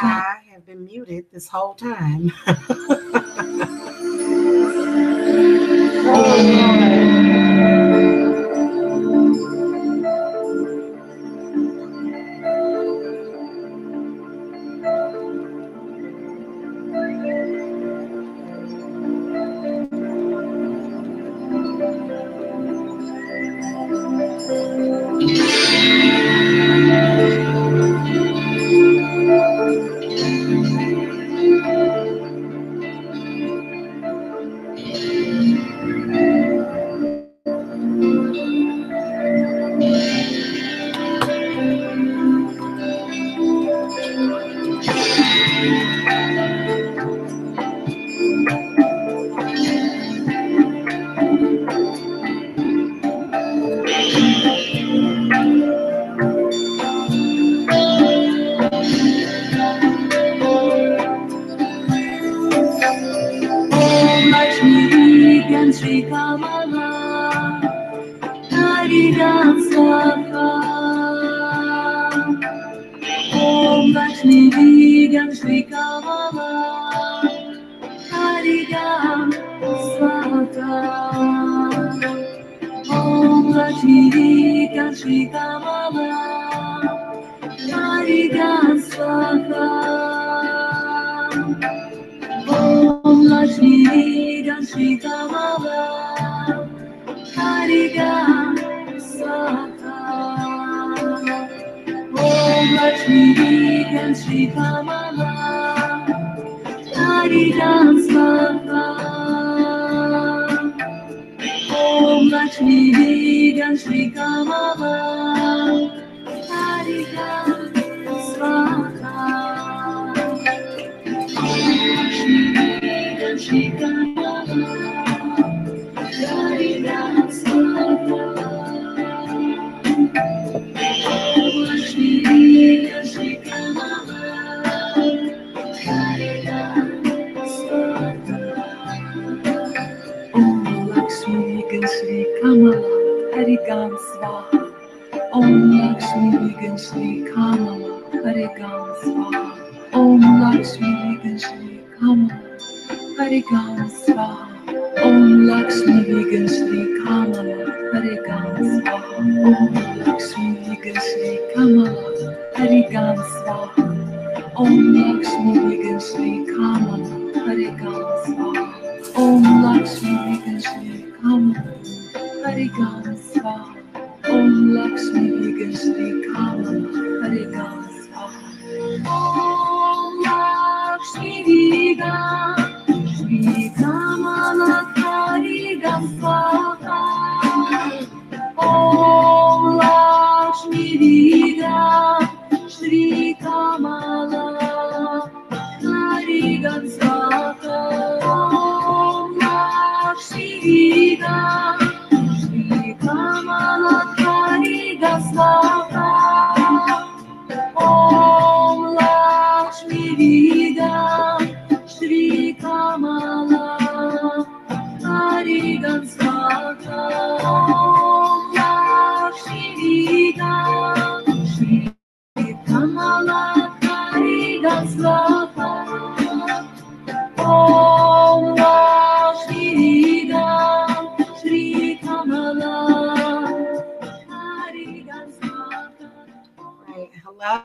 I have been muted this whole time.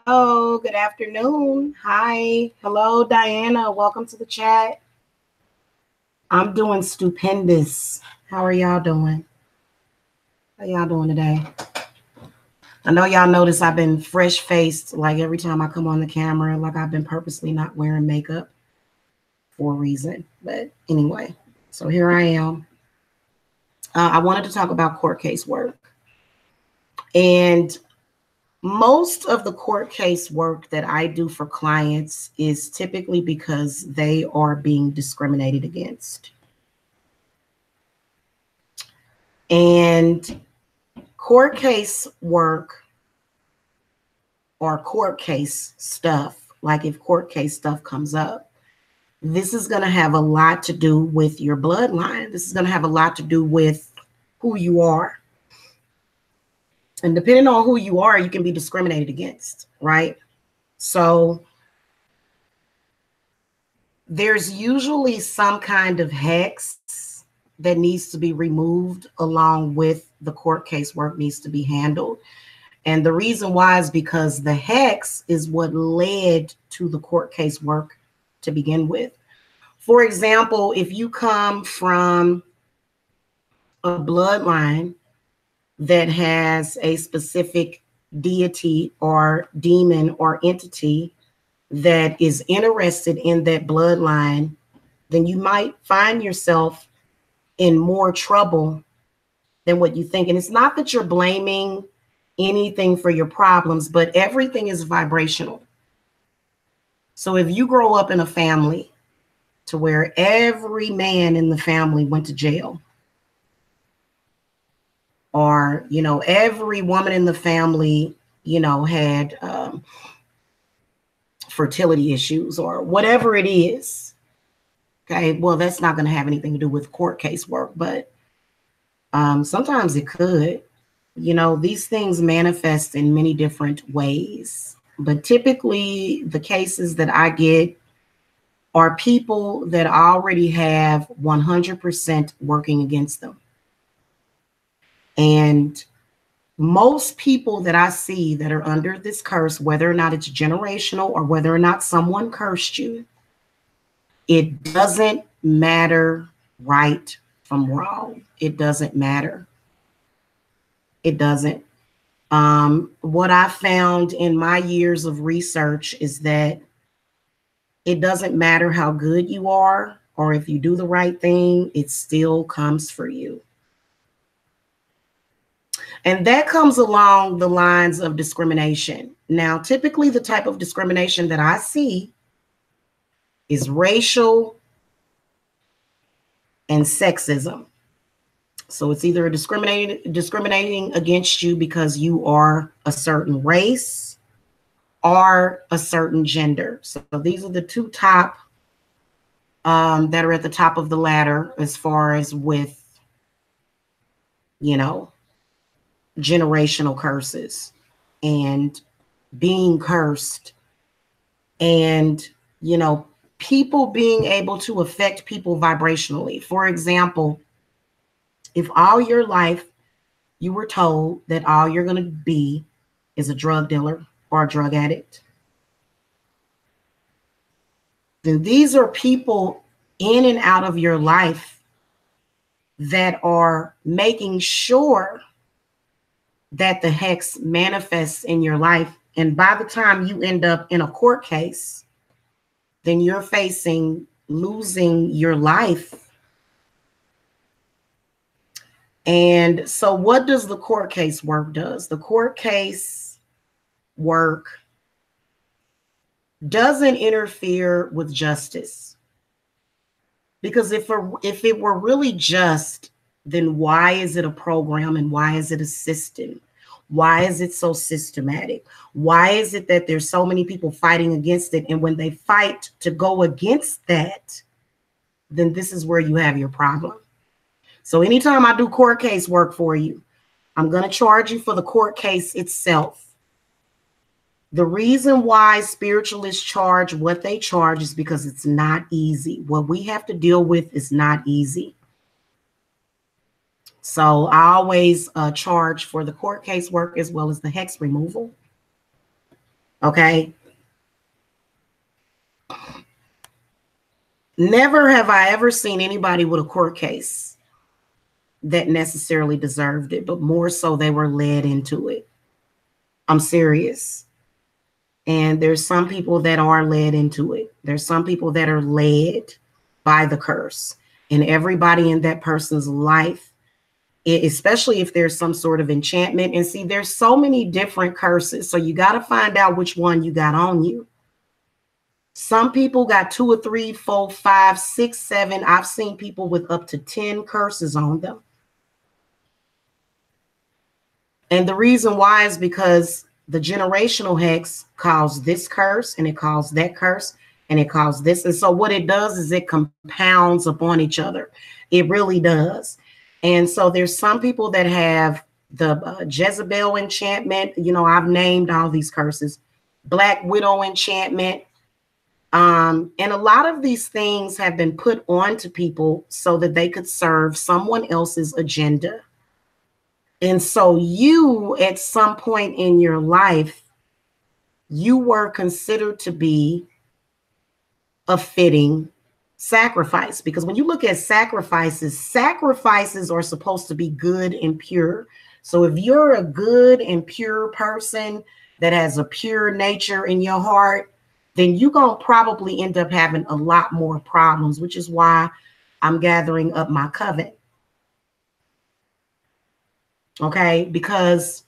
Hello, good afternoon. Hi. Hello, Diana. Welcome to the chat. I'm doing stupendous. How are y'all doing? How y'all doing today? I know y'all notice I've been fresh faced like every time I come on the camera, like I've been purposely not wearing makeup for a reason. But anyway, so here I am. I wanted to talk about court case work. And most of the court case work that I do for clients is typically because they are being discriminated against. And court case work or court case stuff, like if court case stuff comes up, this is going to have a lot to do with your bloodline. This is going to have a lot to do with who you are. And depending on who you are, you can be discriminated against, right? So there's usually some kind of hex that needs to be removed along with the court case work needs to be handled. And the reason why is because the hex is what led to the court case work to begin with. For example, if you come from a bloodline that has a specific deity or demon or entity that is interested in that bloodline, then you might find yourself in more trouble than what you think. And it's not that you're blaming anything for your problems, but everything is vibrational. So if you grow up in a family to where every man in the family went to jail, or, you know, every woman in the family, you know, had fertility issues or whatever it is. Okay, well, that's not going to have anything to do with court case work, but sometimes it could. You know, these things manifest in many different ways, but typically the cases that I get are people that already have 100% working against them. And most people that I see that are under this curse, whether or not it's generational or whether or not someone cursed you, it doesn't matter right from wrong. It doesn't matter. It doesn't. What I found in my years of research is that it doesn't matter how good you are or if you do the right thing, it still comes for you. And that comes along the lines of discrimination. Now, typically the type of discrimination that I see is racial and sexism. So it's either discriminating against you because you are a certain race or a certain gender. So these are the two top that are at the top of the ladder as far as with, you know, generational curses and being cursed and, you know, people being able to affect people vibrationally. For example, if all your life you were told that all you're going to be is a drug dealer or a drug addict, then these are people in and out of your life that are making sure that the hex manifests in your life. And by the time you end up in a court case, then you're facing losing your life. And so what does the court case work does? The court case work doesn't interfere with justice. Because if it were really just, then why is it a program and why is it a system? Why is it so systematic? Why is it that there's so many people fighting against it? And when they fight to go against that, then this is where you have your problem. So anytime I do court case work for you, I'm going to charge you for the court case itself. The reason why spiritualists charge what they charge is because it's not easy. What we have to deal with is not easy. So I always charge for the court case work as well as the hex removal. Okay. Never have I ever seen anybody with a court case that necessarily deserved it, but more so they were led into it. I'm serious. And there's some people that are led into it. There's some people that are led by the curse, and everybody in that person's life, especially if there's some sort of enchantment. And see, there's so many different curses. So you got to find out which one you got on you. Some people got 2 or 3, 4, 5, 6, 7. I've seen people with up to 10 curses on them. And the reason why is because the generational hex caused this curse and it caused that curse and it caused this. And so what it does is it compounds upon each other. It really does. And so there's some people that have the Jezebel enchantment. You know, I've named all these curses. Black Widow enchantment. And a lot of these things have been put onto people so that they could serve someone else's agenda. And so you, at some point in your life, you were considered to be a fitting sacrifice. Because when you look at sacrifices, sacrifices are supposed to be good and pure. So if you're a good and pure person that has a pure nature in your heart, then you're going to probably end up having a lot more problems, which is why I'm gathering up my coven. Okay, because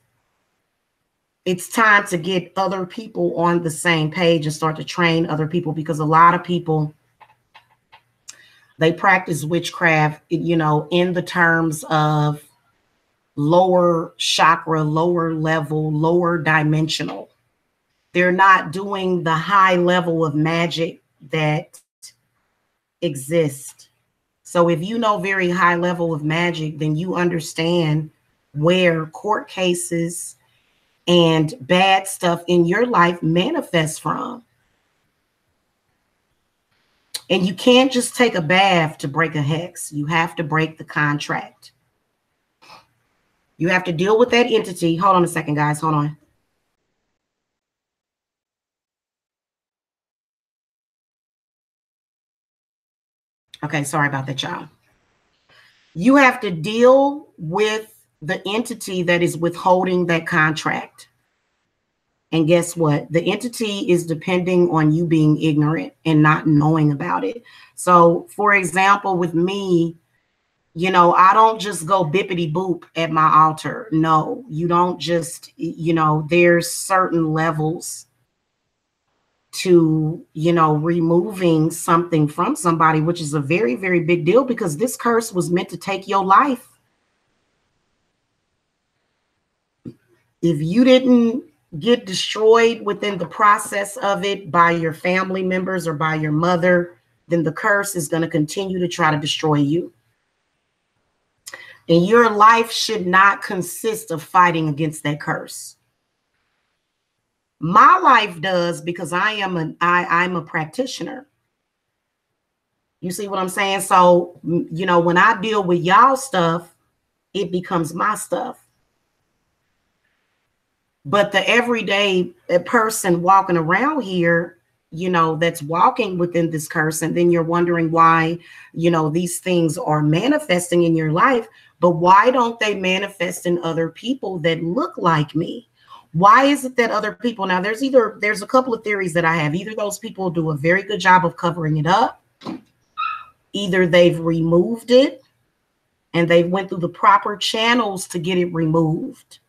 it's time to get other people on the same page and start to train other people, because a lot of people, they practice witchcraft, you know, in the terms of lower chakra, lower level, lower dimensional. They're not doing the high level of magic that exists. So if you know very high level of magic, then you understand where court cases and bad stuff in your life manifests from. And you can't just take a bath to break a hex. You have to break the contract. You have to deal with that entity. Hold on a second, guys. Hold on. Okay, sorry about that, y'all. You have to deal with the entity that is withholding that contract. And guess what? The entity is depending on you being ignorant and not knowing about it. So, for example, with me, you know, I don't just go bippity boop at my altar. No, you don't just, you know, there's certain levels to, you know, removing something from somebody, which is a very, very big deal, because this curse was meant to take your life. If you didn't get destroyed within the process of it by your family members or by your mother, then the curse is going to continue to try to destroy you. And your life should not consist of fighting against that curse. My life does, because I'm a practitioner. You see what I'm saying? So, you know, when I deal with y'all stuff, it becomes my stuff. But the everyday person walking around here, you know, that's walking within this curse, and then you're wondering why, you know, these things are manifesting in your life, but why don't they manifest in other people that look like me? Why is it that other people, now there's a couple of theories that I have. Either those people do a very good job of covering it up, either they've removed it and they went through the proper channels to get it removed.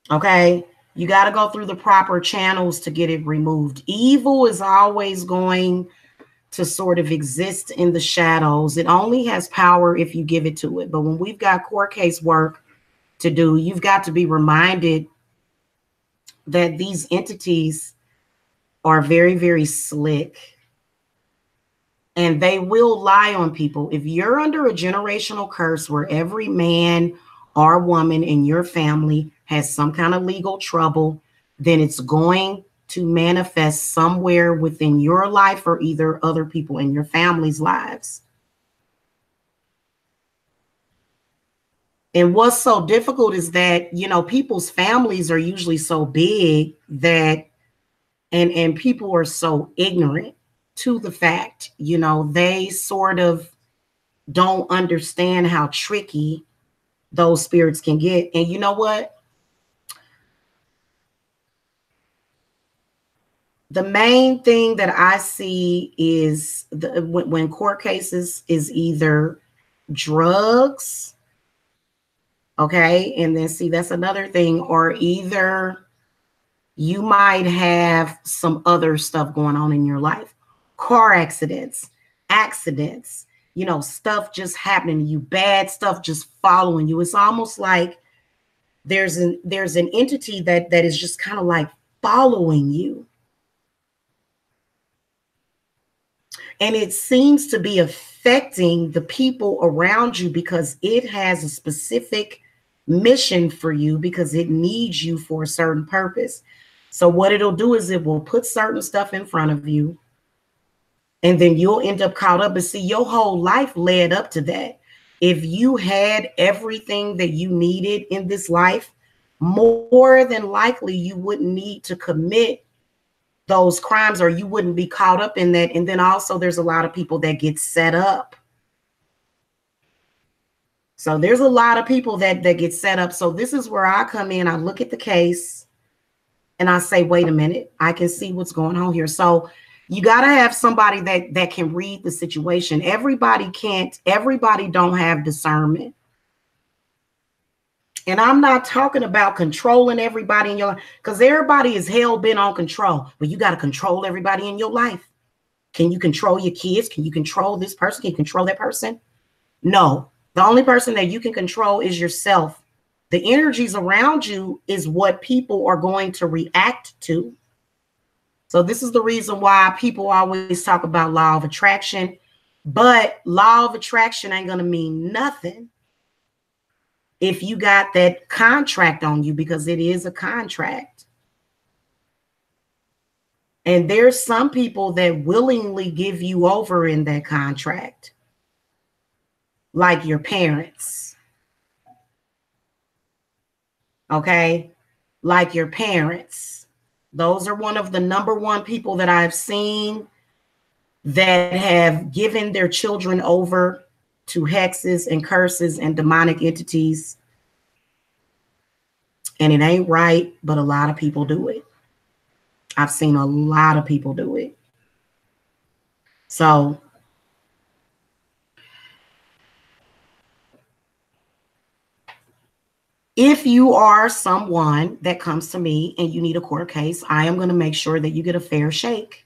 Okay, you got to go through the proper channels to get it removed. Evil is always going to sort of exist in the shadows. It only has power if you give it to it. But when we've got court case work to do, you've got to be reminded that these entities are very, very slick, and they will lie on people. If you're under a generational curse where every man or woman in your family has some kind of legal trouble, then it's going to manifest somewhere within your life or either other people in your family's lives. And what's so difficult is that, you know, people's families are usually so big that, and people are so ignorant to the fact, you know, they sort of don't understand how tricky those spirits can get. And you know what? The main thing that I see is when court cases is either drugs, okay, and then see, that's another thing, or either you might have some other stuff going on in your life. Car accidents, you know, stuff just happening to you, bad stuff just following you. It's almost like there's an entity that is just kind of like following you. And it seems to be affecting the people around you because it has a specific mission for you, because it needs you for a certain purpose. So what it'll do is it will put certain stuff in front of you, and then you'll end up caught up. But see, your whole life led up to that. If you had everything that you needed in this life, more than likely you wouldn't need to commit those crimes, or you wouldn't be caught up in that. And then also there's a lot of people that get set up. So there's a lot of people that get set up. So this is where I come in. I look at the case and I say, wait a minute, I can see what's going on here. So you got to have somebody that can read the situation. Everybody don't have discernment. And I'm not talking about controlling everybody in your life, because everybody is hell bent on control, but you got to control everybody in your life. Can you control your kids? Can you control this person? Can you control that person? No, the only person that you can control is yourself. The energies around you is what people are going to react to. So this is the reason why people always talk about law of attraction, but law of attraction ain't going to mean nothing if you got that contract on you, because it is a contract. And there's some people that willingly give you over in that contract, like your parents. Okay? Like your parents. Those are one of the number one people that I've seen that have given their children over to hexes and curses and demonic entities. And it ain't right, but a lot of people do it. I've seen a lot of people do it. So if you are someone that comes to me and you need a court case, I am going to make sure that you get a fair shake.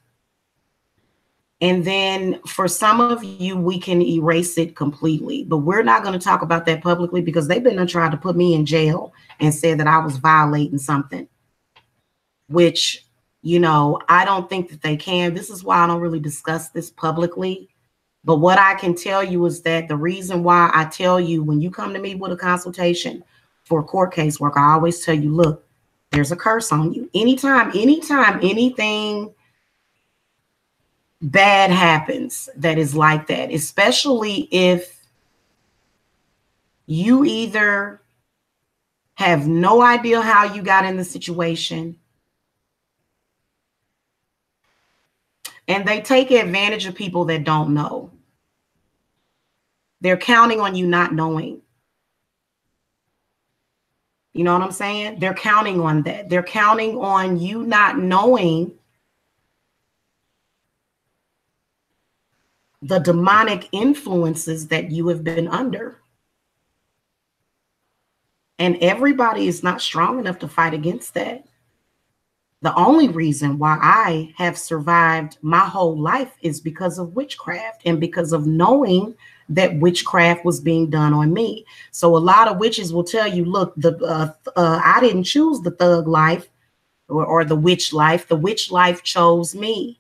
And then for some of you, we can erase it completely. But we're not going to talk about that publicly, because they've been trying to put me in jail and said that I was violating something, which, you know, I don't think that they can. This is why I don't really discuss this publicly. But what I can tell you is that the reason why I tell you, when you come to me with a consultation for a court case work, I always tell you, look, there's a curse on you. Anytime anything bad happens that is like that, especially if you either have no idea how you got in the situation, and they take advantage of people that don't know. They're counting on you not knowing. You know what I'm saying? They're counting on that. They're counting on you not knowing the demonic influences that you have been under. And everybody is not strong enough to fight against that. The only reason why I have survived my whole life is because of witchcraft, and because of knowing that witchcraft was being done on me. So a lot of witches will tell you, look, I didn't choose the thug life or the witch life. The witch life chose me.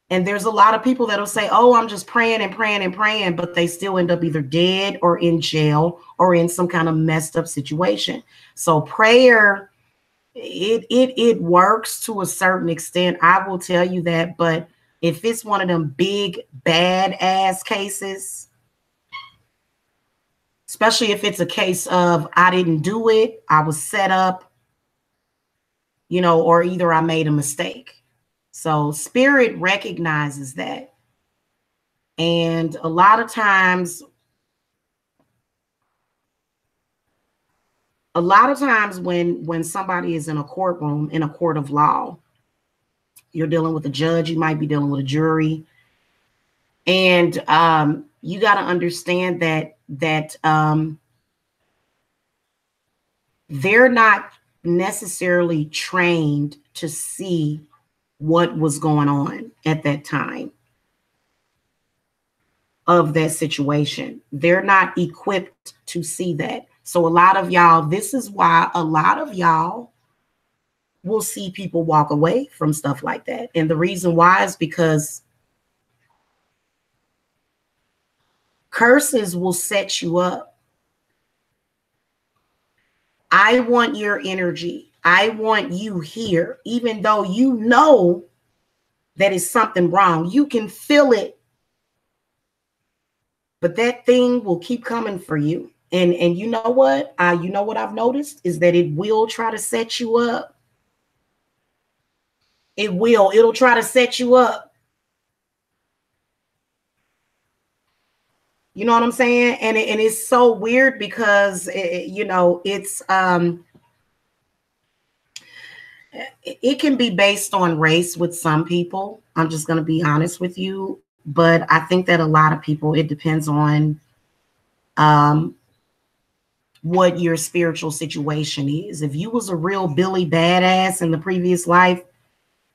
And there's a lot of people that'll say, oh, I'm just praying and praying and praying, but they still end up either dead or in jail or in some kind of messed up situation. So prayer, it works to a certain extent. I will tell you that. But if it's one of them big, bad ass cases, especially if it's a case of I didn't do it, I was set up, you know, or either I made a mistake. So spirit recognizes that. And a lot of times when somebody is in a courtroom, in a court of law, you're dealing with a judge, you might be dealing with a jury. And you got to understand that they're not necessarily trained to see what was going on at that time of that situation. They're not equipped to see that. So a lot of y'all, this is why a lot of y'all will see people walk away from stuff like that. And the reason why is because curses will set you up. I want your energy. I want you here, even though you know that is something wrong. You can feel it, but that thing will keep coming for you. And you know what? You know what I've noticed is that it will try to set you up. It will. It'll try to set you up. You know what I'm saying? And it's so weird because it can be based on race with some people. I'm just going to be honest with you. But I think that a lot of people, it depends on what your spiritual situation is. If you was a real Billy badass in the previous life,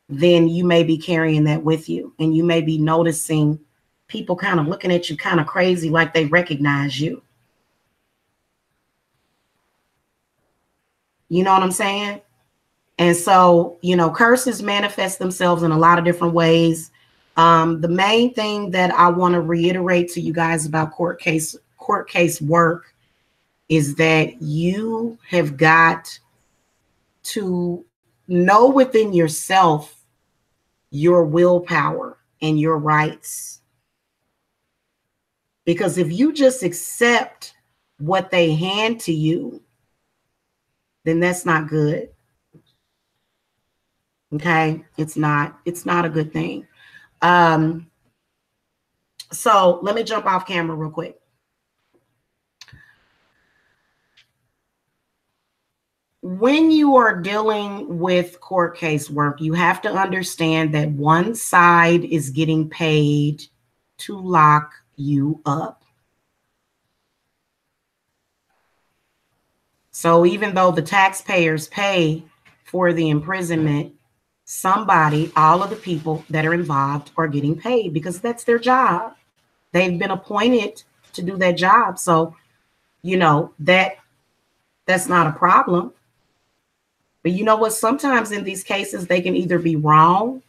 then you may be carrying that with you. And you may be noticing people kind of looking at you kind of crazy, like they recognize you. You know what I'm saying? And so, curses manifest themselves in a lot of different ways. The main thing that I want to reiterate to you guys about court case work is that you have got to know within yourself your willpower and your rights. Because if you just accept what they hand to you, then that's not good. Okay, it's not a good thing. So let me jump off camera real quick. When you are dealing with court case work, you have to understand that one side is getting paid to lock you up. So even though the taxpayers pay for the imprisonment, somebody, all of the people that are involved are getting paid because that's their job. They've been appointed to do that job. So, that's not a problem. But you know what? Sometimes in these cases, they can either be wrong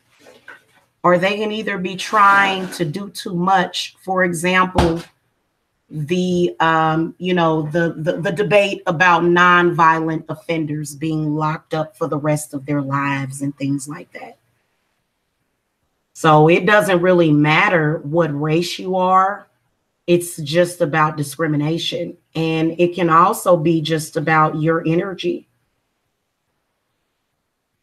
or they can either be trying to do too much. For example, the debate about nonviolent offenders being locked up for the rest of their lives and things like that. So it doesn't really matter what race you are. It's just about discrimination. And it can also be just about your energy.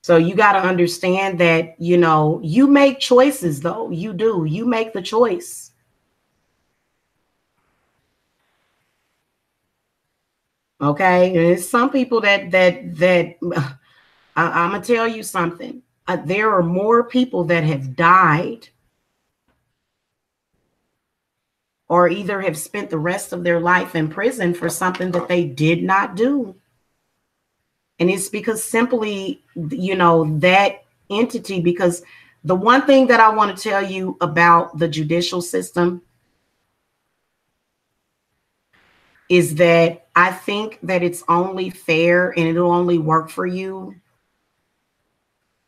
So you got to understand that, you make choices, though. You do. You make the choice. Okay. And it's some people that I'm going to tell you something. There are more people that have died or either have spent the rest of their life in prison for something that they did not do. And it's because simply, that entity, because the one thing that I want to tell you about the judicial system is that I think that it's only fair and it'll only work for you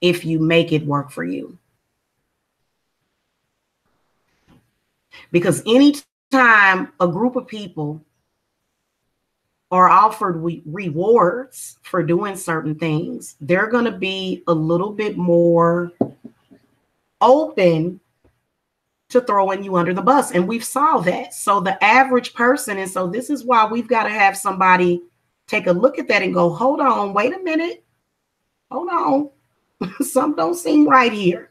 if you make it work for you. Because anytime a group of people are offered rewards for doing certain things, they're going to be a little bit more open to throwing you under the bus. And we've saw that. So the average person, and so this is why we've got to have somebody take a look at that and go, hold on, wait a minute. Hold on. Something don't seem right here.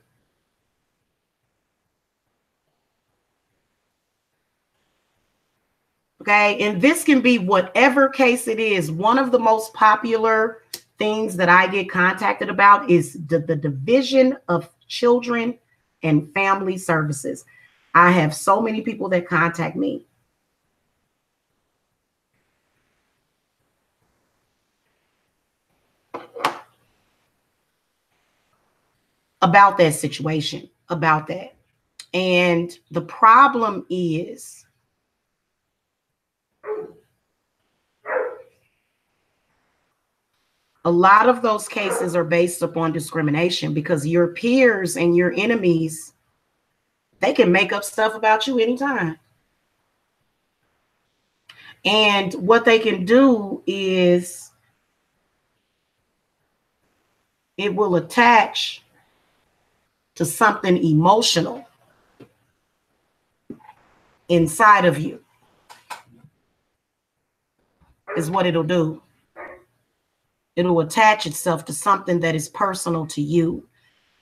Okay. And this can be whatever case it is. One of the most popular things that I get contacted about is the Division of Children and Family Services. I have so many people that contact me. About that situation, about that. And the problem is A lot of those cases are based upon discrimination because your peers and your enemies, they can make up stuff about you anytime. And what they can do is it will attach to something emotional inside of you, is what it'll do. It'll attach itself to something that is personal to you.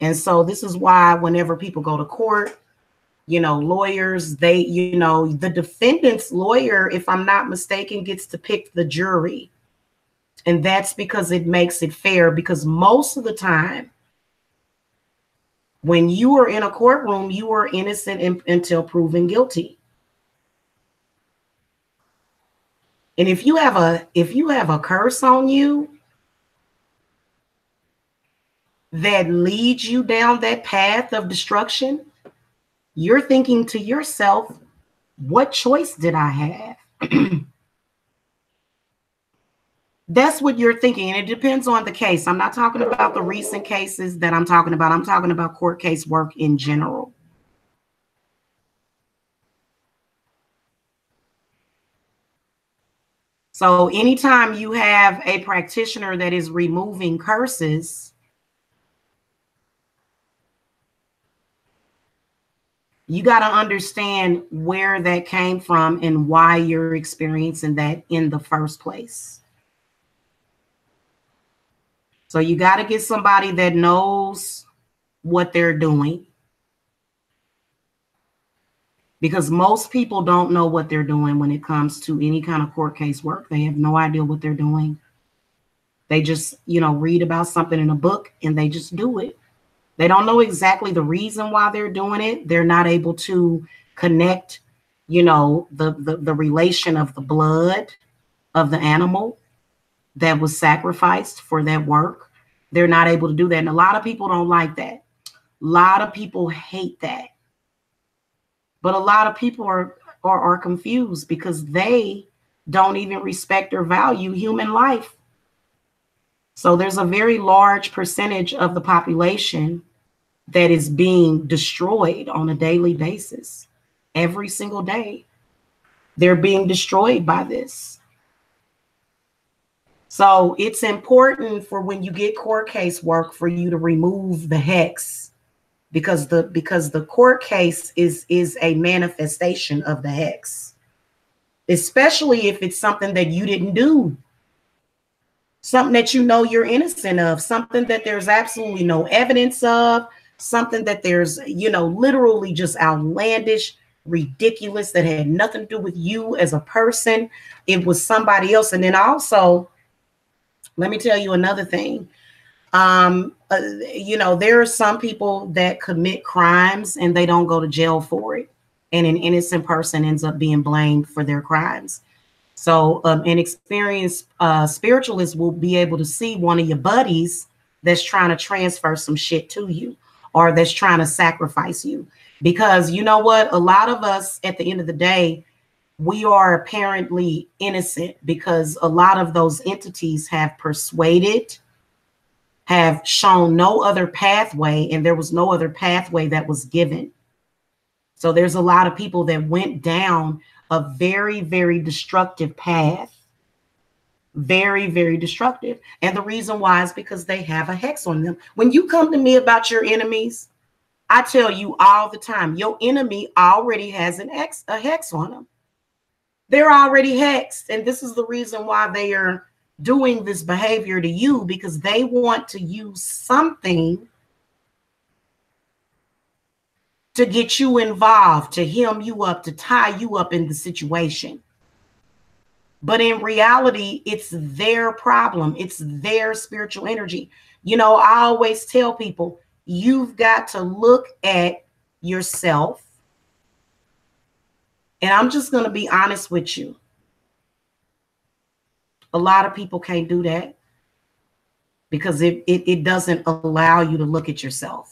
And so this is why whenever people go to court, you know, lawyers, they, you know, the defendant's lawyer, if I'm not mistaken, gets to pick the jury. And that's because it makes it fair, because most of the time when you are in a courtroom, you are innocent until proven guilty. And if you have a curse on you that leads you down that path of destruction, you're thinking to yourself, what choice did I have? That's what you're thinking. And it depends on the case. I'm not talking about the recent cases that I'm talking about. I'm talking about court case work in general. So anytime you have a practitioner that is removing curses, you got to understand where that came from and why you're experiencing that in the first place. So you got to get somebody that knows what they're doing, because most people don't know what they're doing when it comes to any kind of court case work. They have no idea what they're doing. They just, you know, read about something in a book and they just do it. They don't know exactly the reason why they're doing it. They're not able to connect, you know, the relation of the blood of the animal that was sacrificed for that work. They're not able to do that. And a lot of people don't like that. A lot of people hate that. But a lot of people are confused because they don't even respect or value human life. So there's a very large percentage of the population that is being destroyed on a daily basis. Every single day, they're being destroyed by this. So it's important for when you get court case work for you to remove the hex, because the court case is a manifestation of the hex, especially if it's something that you didn't do. Something that you know you're innocent of, something that there's absolutely no evidence of, something that there's, you know, literally just outlandish, ridiculous, that had nothing to do with you as a person. It was somebody else. And then also, let me tell you another thing. You know, there are some people that commit crimes and they don't go to jail for it, and an innocent person ends up being blamed for their crimes. So an experienced spiritualist will be able to see one of your buddies that's trying to transfer some shit to you, or that's trying to sacrifice you. Because you know what? A lot of us at the end of the day, we are apparently innocent because a lot of those entities have persuaded, have shown no other pathway, and there was no other pathway that was given. So there's a lot of people that went down a very, very destructive path. Very, very destructive. And the reason why is because they have a hex on them. When you come to me about your enemies, I tell you all the time, your enemy already has a hex on them. They're already hexed. And this is the reason why they are doing this behavior to you, because they want to use something to get you involved, to hem you up, to tie you up in the situation. But in reality, it's their problem. It's their spiritual energy. You know, I always tell people, you've got to look at yourself. And I'm just going to be honest with you. A lot of people can't do that because it doesn't allow you to look at yourself.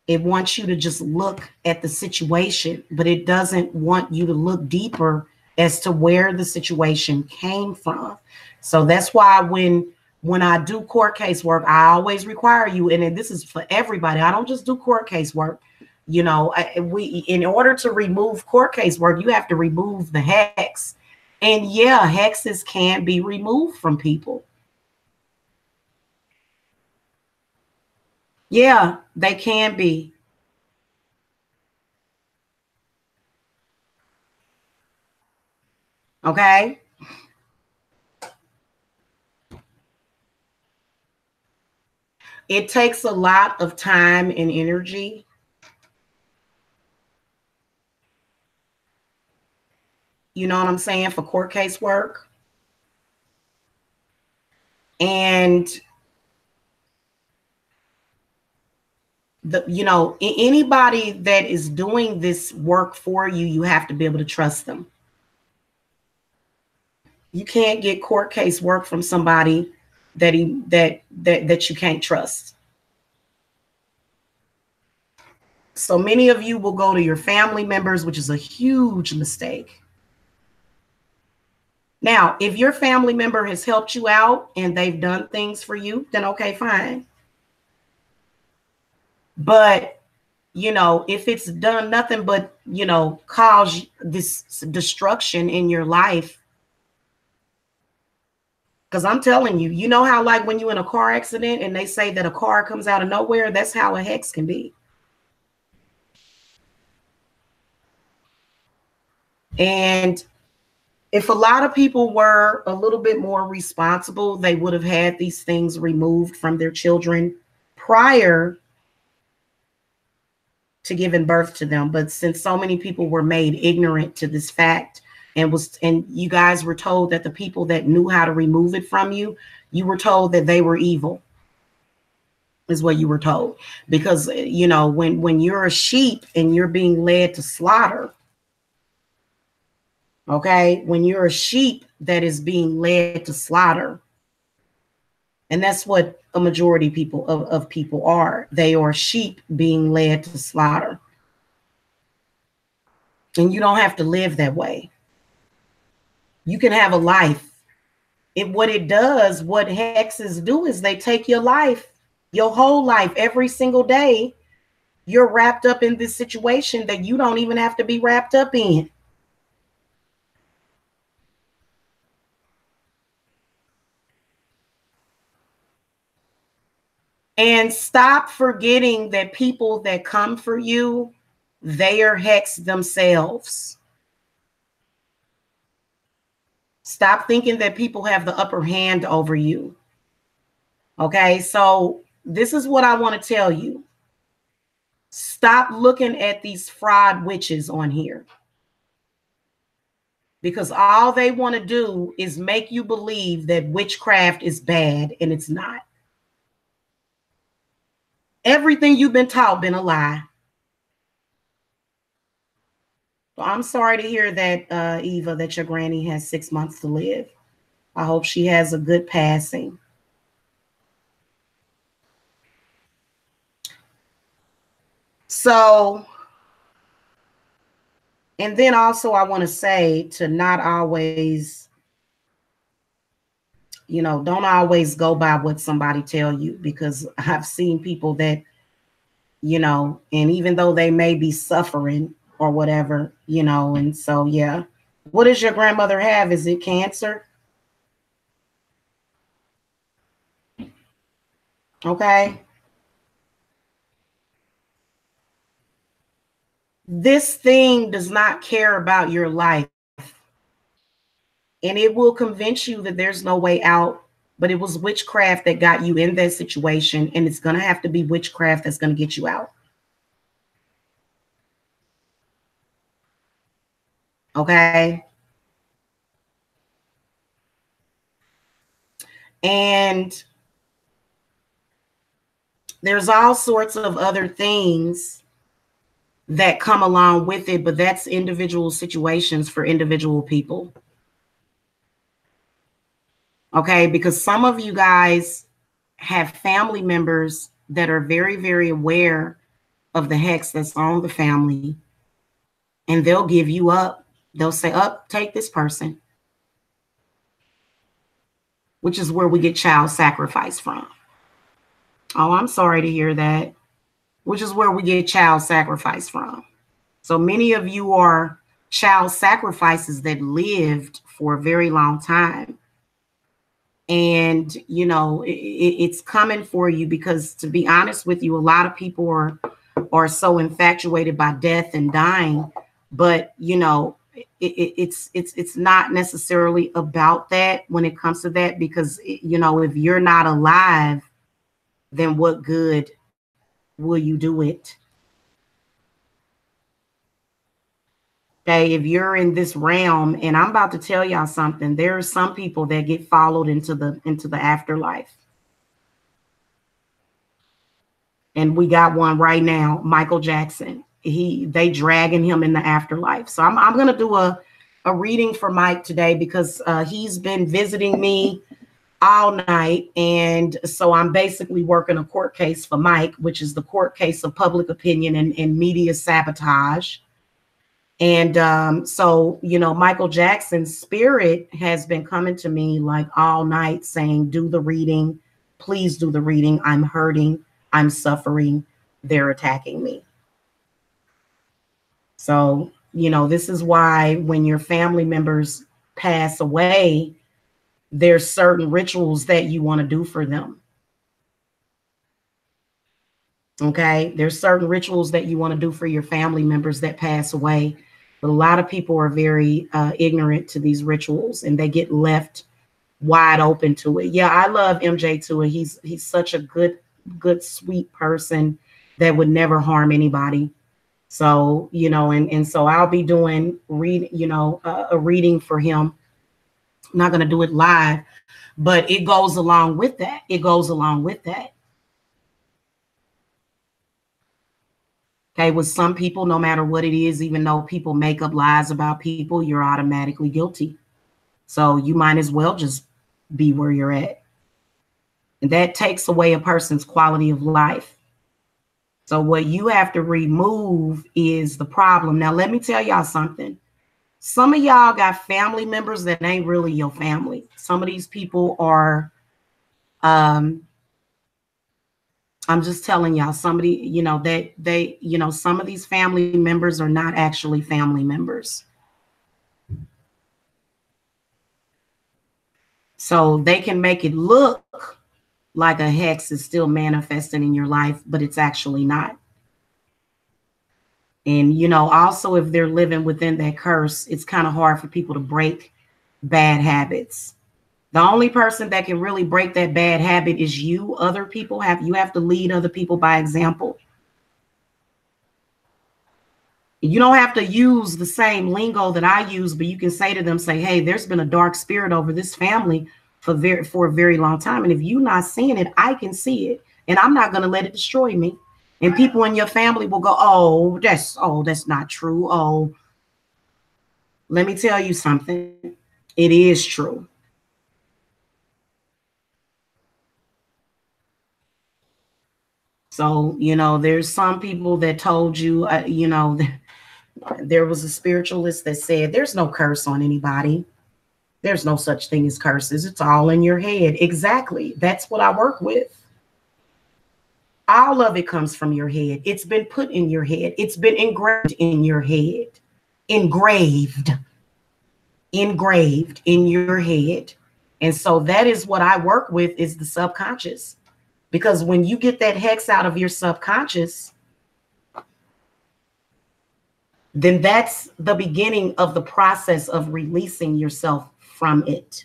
It wants you to just look at the situation, but it doesn't want you to look deeper as to where the situation came from. So that's why when I do court case work, I always require you, and this is for everybody. I don't just do court case work. You know, in order to remove court case work, you have to remove the hex. And yeah, hexes can be removed from people. Yeah, they can be. Okay. It takes a lot of time and energy. You know what I'm saying? For court case work. And anybody that is doing this work for you, you have to be able to trust them. You can't get court case work from somebody that you can't trust. So many of you will go to your family members, which is a huge mistake. Now, if your family member has helped you out and they've done things for you, then okay, fine. But if it's done nothing but, cause this destruction in your life. Because I'm telling you, you know how, like, when you're in a car accident and they say that a car comes out of nowhere, that's how a hex can be. And if a lot of people were a little bit more responsible, they would have had these things removed from their children prior to giving birth to them. But since so many people were made ignorant to this fact, and you guys were told that the people that knew how to remove it from you, you were told that they were evil, is what you were told. Because when you're a sheep and you're being led to slaughter, okay, when you're a sheep that is being led to slaughter, and that's what a majority of people are. They are sheep being led to slaughter. And you don't have to live that way. You can have a life. What hexes do is they take your life, your whole life, every single day. You're wrapped up in this situation that you don't even have to be wrapped up in. And stop forgetting that people that come for you, they are hexed themselves. Stop thinking that people have the upper hand over you. Okay, so this is what I want to tell you. Stop looking at these fraud witches on here. Because all they want to do is make you believe that witchcraft is bad, and it's not. Everything you've been taught been a lie. So I'm sorry to hear that, Eva, that your granny has 6 months to live. I hope she has a good passing. So, and then also I want to say to not always, don't always go by what somebody tell you, because I've seen people that, and even though they may be suffering or whatever, and so, yeah. What does your grandmother have? Is it cancer? Okay. This thing does not care about your life. And it will convince you that there's no way out, but it was witchcraft that got you in that situation, and it's going to have to be witchcraft that's going to get you out. Okay? And there's all sorts of other things that come along with it, but that's individual situations for individual people. Okay? Because some of you guys have family members that are very, very aware of the hex that's on the family, and they'll give you up. They'll say, take this person. which is where we get child sacrifice from. Oh, I'm sorry to hear that. Which is where we get child sacrifice from. So many of you are child sacrifices that lived for a very long time. And, you know, it's coming for you because, to be honest with you, a lot of people are so infatuated by death and dying. But, you know, it's not necessarily about that when it comes to that, because, you know, if you're not alive, then what good will you do it? Okay, if you're in this realm, and I'm about to tell y'all something, there are some people that get followed into the afterlife. And we got one right now, Michael Jackson. They dragging him in the afterlife. So I'm gonna do a reading for Mike today because he's been visiting me all night, and so I'm basically working a court case for Mike, which is the court case of public opinion and media sabotage. And so, you know, Michael Jackson's spirit has been coming to me like all night saying, do the reading, please do the reading. I'm hurting, I'm suffering, they're attacking me. So, you know, this is why when your family members pass away, there's certain rituals that you want to do for them. Okay, there's certain rituals that you want to do for your family members that pass away. But a lot of people are very ignorant to these rituals, and they get left wide open to it. Yeah, I love MJ too. And he's such a good, sweet person that would never harm anybody. So, you know, and so I'll be doing a reading for him. I'm not going to do it live, but it goes along with that. It goes along with that. Okay, with some people, no matter what it is, even though people make up lies about people, you're automatically guilty. So you might as well just be where you're at. And that takes away a person's quality of life. So what you have to remove is the problem. Now, let me tell y'all something. Some of y'all got family members that ain't really your family. Some of these people are, I'm just telling y'all, somebody, you know, some of these family members are not actually family members. So they can make it look like a hex is still manifesting in your life, but it's actually not. And, you know, also, if they're living within that curse, it's kind of hard for people to break bad habits. The only person that can really break that bad habit is you. Other people you have to lead other people by example. You don't have to use the same lingo that I use, but you can say to them, say, hey, there's been a dark spirit over this family for a very long time. And if you're not seeing it, I can see it. And I'm not going to let it destroy me. And people in your family will go, oh, that's not true. Oh, let me tell you something. It is true. So, you know, there's some people that told you, you know, there was a spiritualist that said there's no curse on anybody. There's no such thing as curses. It's all in your head. Exactly. That's what I work with. All of it comes from your head. It's been put in your head. It's been engraved in your head. Engraved in your head. And so that is what I work with, is the subconscious. Because when you get that hex out of your subconscious, then that's the beginning of the process of releasing yourself from it.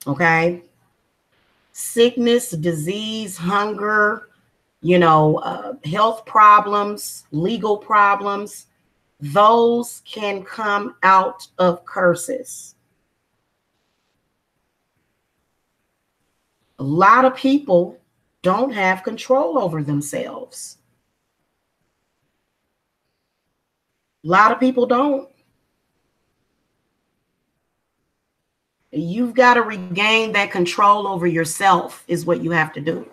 Okay? Sickness, disease, hunger, you know, health problems, legal problems, those can come out of curses. A lot of people don't have control over themselves. A lot of people don't. You've got to regain that control over yourself is what you have to do.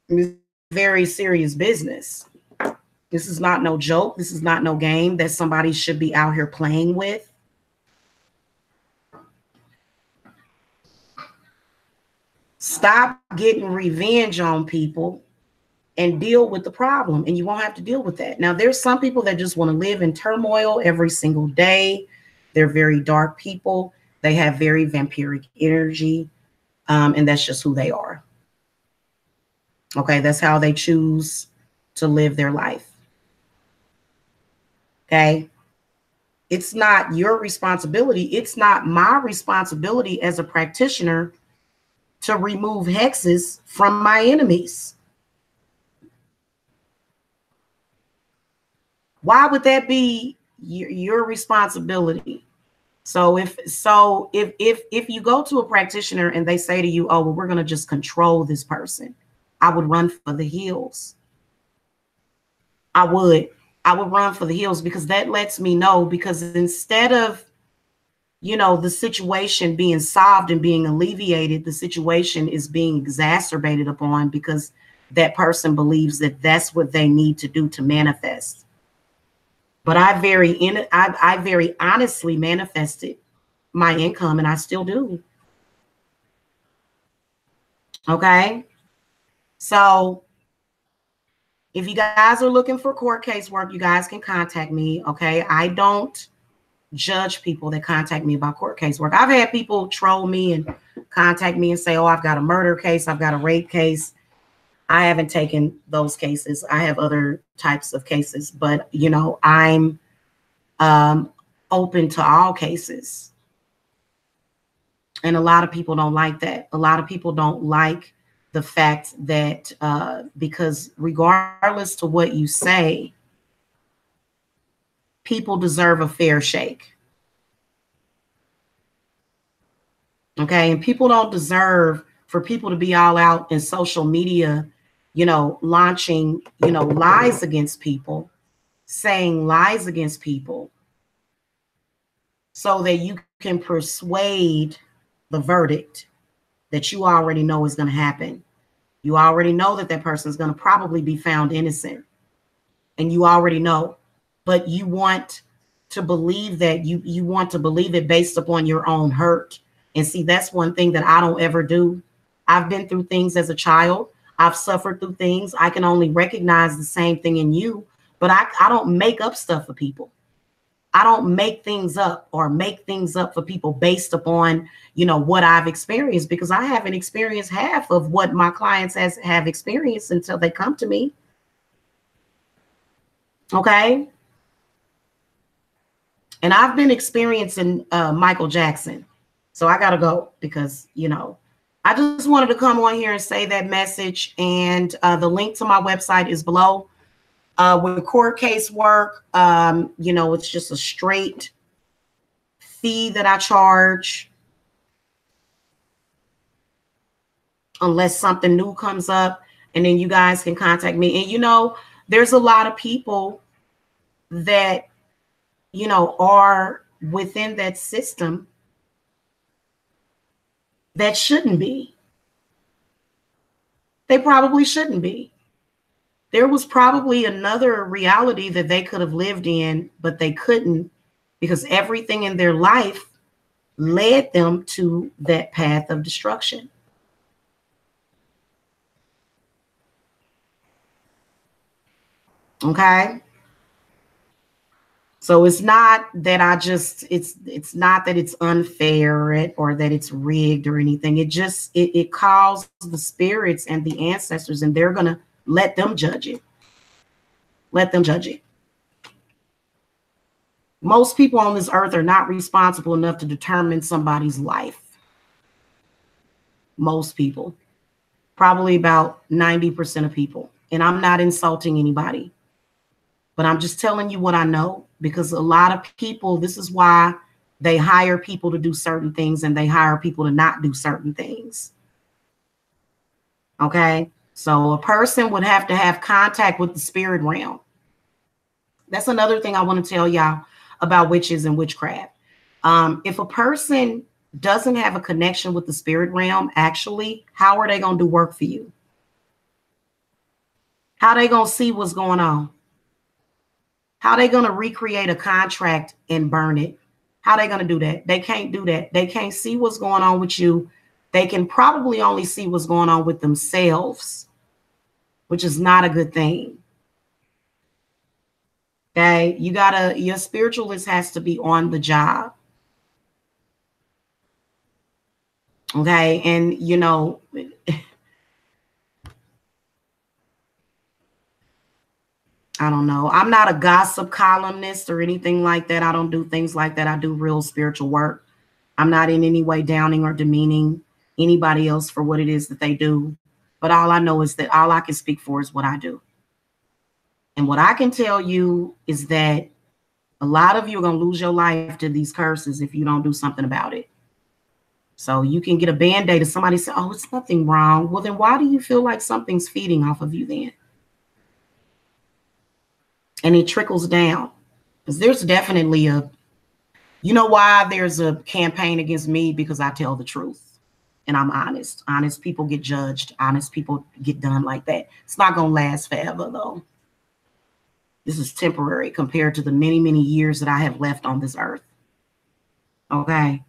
It's very serious business. This is not no joke. This is not no game that somebody should be out here playing with. Stop getting revenge on people and deal with the problem, and you won't have to deal with that. Now, there's some people that just want to live in turmoil every single day. They're very dark people. They have very vampiric energy, and that's just who they are. Okay, that's how they choose to live their life. Okay, it's not your responsibility. It's not my responsibility as a practitioner to remove hexes from my enemies. Why would that be your responsibility? So if you go to a practitioner and they say to you, oh, well, we're going to just control this person, I would run for the hills. I would run for the hills, because that lets me know, because instead of, you know, the situation being solved and being alleviated, the situation is being exacerbated upon, because that person believes that that's what they need to do to manifest. But I very honestly manifested my income, and I still do. Okay. So if you guys are looking for court case work, you guys can contact me. Okay. I don't judge people that contact me about court case work. I've had people troll me and contact me and say, oh, I've got a murder case, I've got a rape case. I haven't taken those cases. I have other types of cases, but you know, I'm open to all cases. And a lot of people don't like that. A lot of people don't like the fact that because regardless to what you say, people deserve a fair shake. Okay. And people don't deserve for people to be all out in social media, you know, launching, you know, lies against people, saying lies against people, so that you can persuade the verdict that you already know is going to happen. You already know that that person is going to probably be found innocent, and you already know, but you want to believe that you want to believe it based upon your own hurt. And see, that's one thing that I don't ever do. I've been through things as a child. I've suffered through things. I can only recognize the same thing in you, but I don't make up stuff for people. I don't make things up or make things up for people based upon, you know, what I've experienced, because I haven't experienced half of what my clients have experienced until they come to me. Okay. And I've been experiencing Michael Jackson. So I got to go, because, you know, I just wanted to come on here and say that message. And the link to my website is below. With court case work, you know, it's just a straight fee that I charge, unless something new comes up, and then you guys can contact me. And, you know, there's a lot of people that, you know, are within that system that shouldn't be. They probably shouldn't be. There was probably another reality that they could have lived in, but they couldn't, because everything in their life led them to that path of destruction. Okay. So it's not that it's not that it's unfair or that it's rigged or anything. It calls the spirits and the ancestors, and they're going to let them judge it. Let them judge it. Most people on this earth are not responsible enough to determine somebody's life. Most people, probably about 90% of people. And I'm not insulting anybody, but I'm just telling you what I know, because a lot of people, this is why they hire people to do certain things and they hire people to not do certain things. Okay. So a person would have to have contact with the spirit realm. That's another thing I want to tell y'all about witches and witchcraft. If a person doesn't have a connection with the spirit realm, actually, how are they going to do work for you? How are they going to see what's going on? How are they going to recreate a contract and burn it? How are they going to do that? They can't do that. They can't see what's going on with you. They can probably only see what's going on with themselves, which is not a good thing. Okay, your spiritualist has to be on the job. Okay, and I don't know. I'm not a gossip columnist or anything like that. I don't do things like that. I do real spiritual work. I'm not in any way downing or demeaning anybody else for what it is that they do. But all I know is that all I can speak for is what I do. And what I can tell you is that a lot of you are going to lose your life to these curses if you don't do something about it. So you can get a Band-Aid and somebody say, oh, it's nothing wrong. Well, then why do you feel like something's feeding off of you then? And it trickles down. Because there's definitely you know why there's a campaign against me? Because I tell the truth and I'm honest. Honest people get judged. Honest people get done like that. It's not going to last forever, though. This is temporary compared to the many, many years that I have left on this earth. Okay.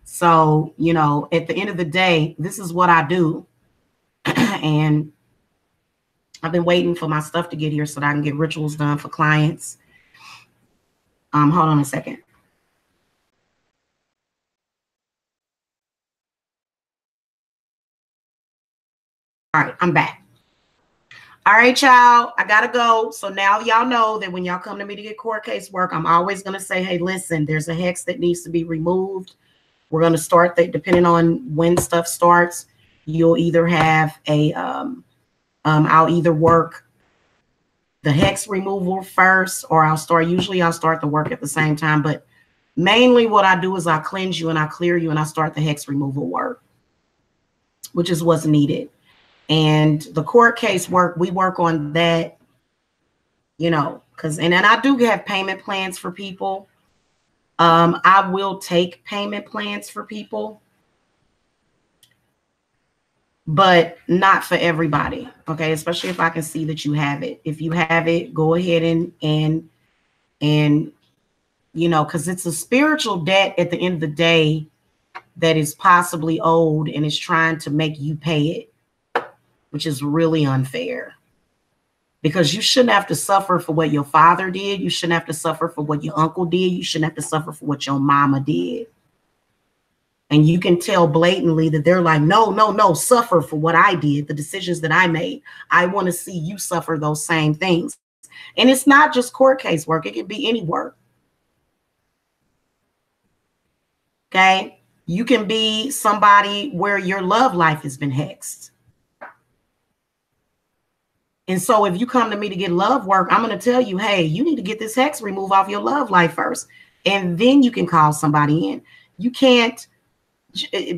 So, at the end of the day, this is what I do. And I've been waiting for my stuff to get here so that I can get rituals done for clients. Hold on a second. All right, I'm back. All right, y'all, I gotta go. So now y'all know that when y'all come to me to get court case work, I'm always gonna say, hey, listen, there's a hex that needs to be removed. We're gonna start that depending on when stuff starts. You'll either have I'll either work the hex removal first, or usually I'll start the work at the same time. But mainly what I do is I cleanse you and I clear you and I start the hex removal work, which is what's needed. And the court case work, we work on that, and then I do have payment plans for people. I will take payment plans for people, but not for everybody. Okay. Especially if I can see that you have it. If you have it, go ahead and because it's a spiritual debt at the end of the day that is possibly owed and is trying to make you pay it, which is really unfair. Because you shouldn't have to suffer for what your father did. You shouldn't have to suffer for what your uncle did. You shouldn't have to suffer for what your mama did. And you can tell blatantly that they're like, no, suffer for what I did, the decisions that I made. I want to see you suffer those same things. And it's not just court case work. It can be any work. Okay. You can be somebody where your love life has been hexed. And so if you come to me to get love work, I'm going to tell you, hey, you need to get this hex removed off your love life first. And then you can call somebody in. You can't,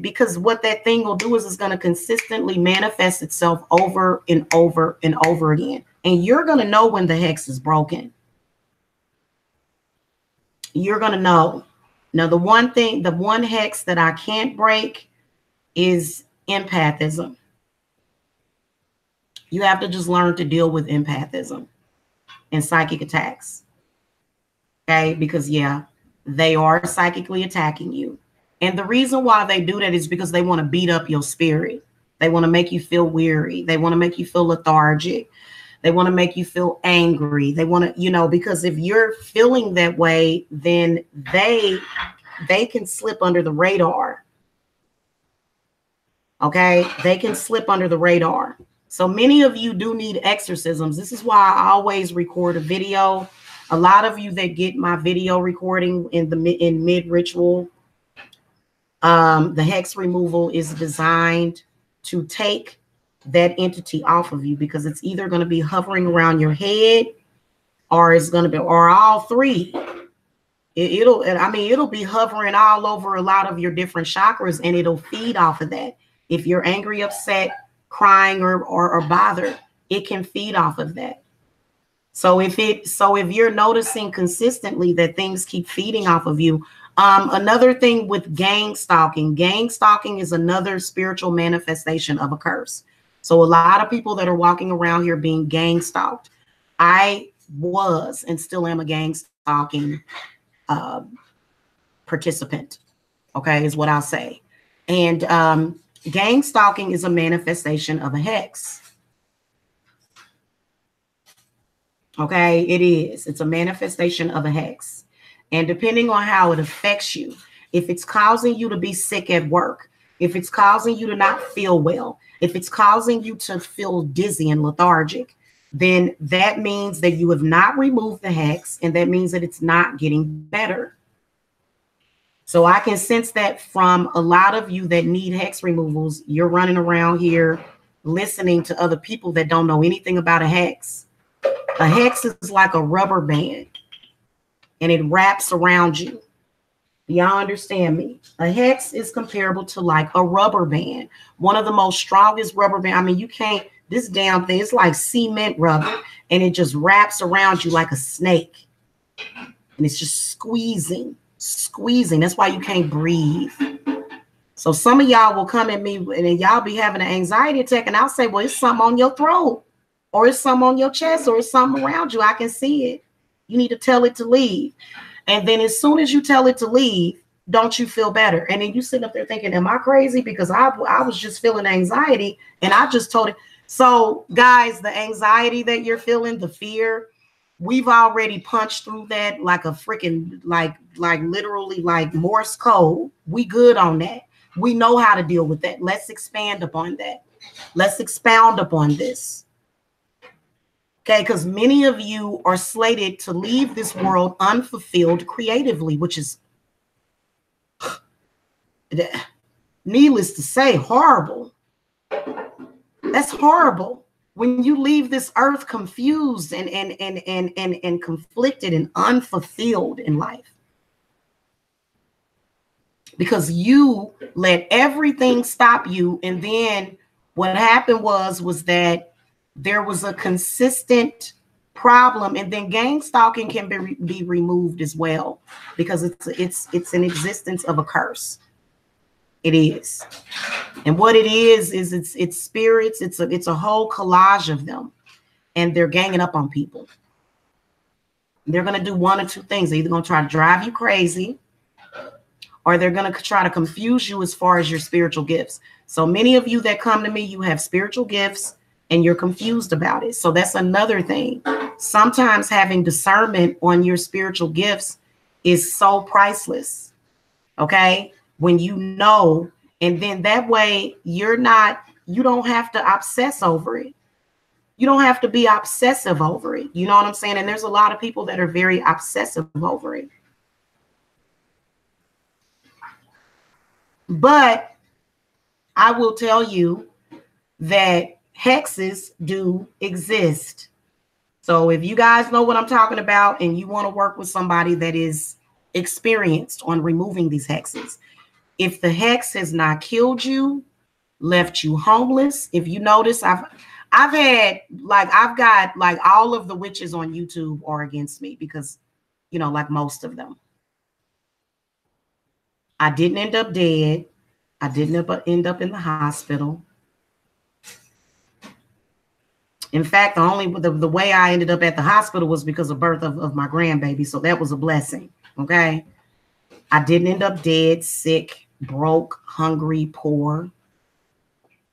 because what that thing will do is it's going to consistently manifest itself over and over and over again. And you're going to know when the hex is broken. You're going to know. Now, the one hex that I can't break is empathism. You have to just learn to deal with empathism and psychic attacks. Okay, because yeah, they are psychically attacking you. And the reason why they do that is because they want to beat up your spirit. They want to make you feel weary. They want to make you feel lethargic. They want to make you feel angry. They want to, because if you're feeling that way, then they can slip under the radar. Okay, they can slip under the radar. So many of you do need exorcisms. This is why I always record a video. A lot of you that get my video recording in mid ritual, the hex removal is designed to take that entity off of you, because it's either going to be hovering around your head, or it's going to be, or all three. It'll be hovering all over a lot of your different chakras, and it'll feed off of that. If you're angry, upset, crying, or bothered, it can feed off of that. So if you're noticing consistently that things keep feeding off of you, another thing with gang stalking is another spiritual manifestation of a curse. So a lot of people that are walking around here being gang stalked, I was and still am a gang stalking participant. Okay, is what I'll say. And gang stalking is a manifestation of a hex. Okay, it is. It's a manifestation of a hex. And depending on how it affects you, if it's causing you to be sick at work, if it's causing you to not feel well, if it's causing you to feel dizzy and lethargic, then that means that you have not removed the hex, and that means that it's not getting better. So I can sense that from a lot of you that need hex removals. You're running around here listening to other people that don't know anything about a hex. A hex is like a rubber band, and it wraps around you. Y'all understand me? A hex is comparable to like a rubber band. One of the most strongest rubber band. I mean, you can't, this damn thing, it's like cement rubber, and it just wraps around you like a snake. And it's just squeezing. That's why you can't breathe. So some of y'all will come at me and y'all be having an anxiety attack, and I'll say, well, it's something on your throat, or it's something on your chest, or it's something around you. I can see it. You need to tell it to leave. And then as soon as you tell it to leave, don't you feel better? And then you sit up there thinking, am I crazy? Because I was just feeling anxiety, and I just told it. So guys, the anxiety that you're feeling, the fear, we've already punched through that like a freaking, like literally like Morse code. We good on that. We know how to deal with that. Let's expand upon that. Let's expound upon this. Okay, because many of you are slated to leave this world unfulfilled creatively, which is, needless to say, horrible. That's horrible. When you leave this earth confused and conflicted and unfulfilled in life. Because you let everything stop you. And then what happened was that there was a consistent problem, and then gang stalking can be removed as well, because it's an existence of a curse. It is. And what it is it's spirits. It's a whole collage of them, and they're ganging up on people. They're going to do one or two things. They're either going to try to drive you crazy, or they're going to try to confuse you as far as your spiritual gifts. So many of you that come to me, you have spiritual gifts and you're confused about it. So that's another thing. Sometimes having discernment on your spiritual gifts is so priceless. Okay? When you know, and then that way you don't have to obsess over it. You don't have to be obsessive over it. You know what I'm saying? And there's a lot of people that are very obsessive over it. But I will tell you that hexes do exist. So if you guys know what I'm talking about and you want to work with somebody that is experienced on removing these hexes, if the hex has not killed you, left you homeless, if you notice, I've got like all of the witches on YouTube are against me because, you know, like most of them. I didn't end up dead. I didn't end up in the hospital. In fact, the way I ended up at the hospital was because of birth of my grandbaby. So that was a blessing. Okay. I didn't end up dead, sick, broke, hungry, poor.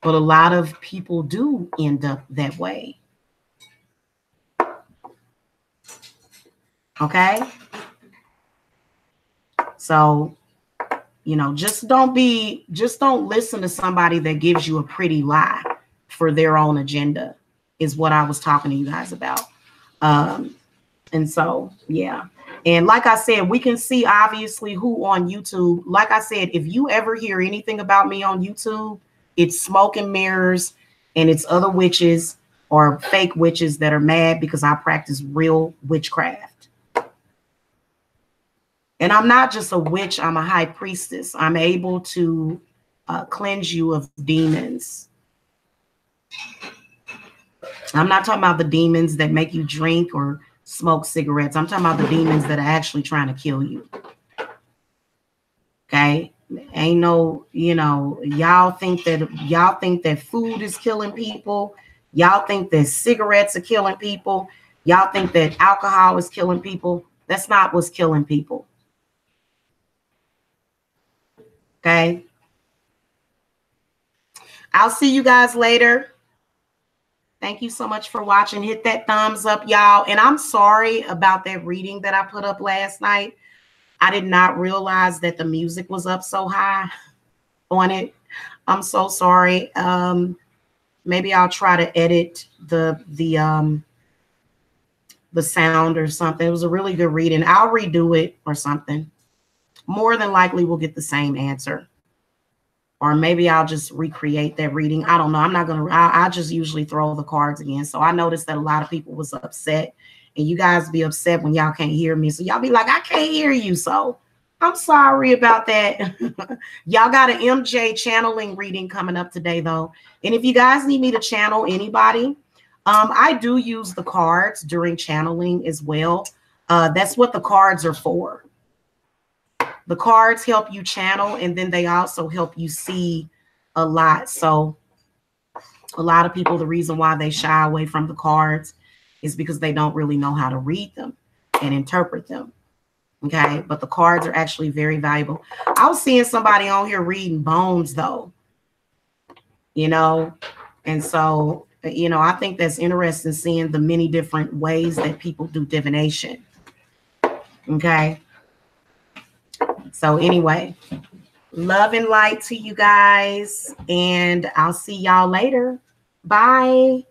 But a lot of people do end up that way. Okay. So, you know, just don't listen to somebody that gives you a pretty lie for their own agenda, is what I was talking to you guys about. And so, yeah. And like I said, we can see obviously who on YouTube. Like I said, if you ever hear anything about me on YouTube, it's smoke and mirrors, and it's other witches or fake witches that are mad because I practice real witchcraft. And I'm not just a witch, I'm a high priestess. I'm able to cleanse you of demons. I'm not talking about the demons that make you drink or smoke cigarettes. I'm talking about the demons that are actually trying to kill you. Okay? Ain't no, you know, y'all think that food is killing people. Y'all think that cigarettes are killing people. Y'all think that alcohol is killing people. That's not what's killing people. Okay. I'll see you guys later. Thank you so much for watching. Hit that thumbs up, y'all. And I'm sorry about that reading that I put up last night. I did not realize that the music was up so high on it. I'm so sorry. Maybe I'll try to edit the sound or something. It was a really good reading. I'll redo it or something. More than likely we'll get the same answer. Or maybe I'll just recreate that reading. I don't know. I'm not going to, I just usually throw the cards again. So I noticed that a lot of people was upset, and you guys be upset when y'all can't hear me. So y'all be like, I can't hear you. So I'm sorry about that. Y'all got an MJ channeling reading coming up today though. And if you guys need me to channel anybody, I do use the cards during channeling as well. That's what the cards are for. The cards help you channel, and then they also help you see a lot. So a lot of people, the reason why they shy away from the cards is because they don't really know how to read them and interpret them. Okay. But the cards are actually very valuable. I was seeing somebody on here reading bones though, you know, and so, you know, I think that's interesting, seeing the many different ways that people do divination. Okay. So anyway, love and light to you guys, and I'll see y'all later. Bye.